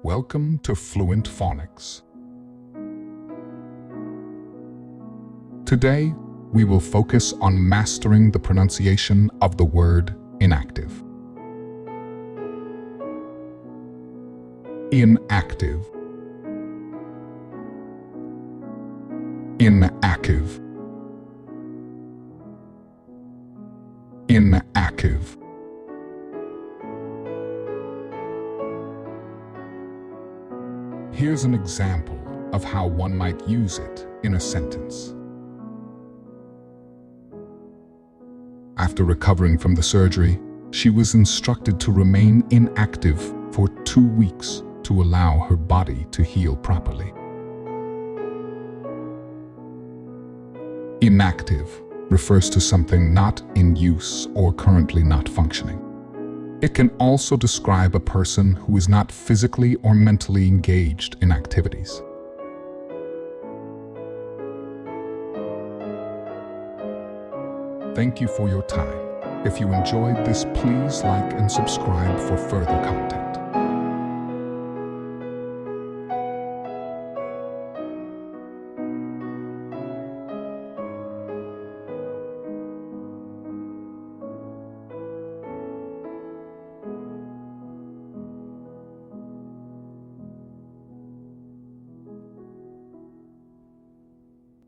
Welcome to Fluent Phonics. Today, we will focus on mastering the pronunciation of the word inactive. Inactive. Inactive. Inactive. Here's an example of how one might use it in a sentence. After recovering from the surgery, she was instructed to remain inactive for 2 weeks to allow her body to heal properly. Inactive refers to something not in use or currently not functioning. It can also describe a person who is not physically or mentally engaged in activities. Thank you for your time. If you enjoyed this, please like and subscribe for further content.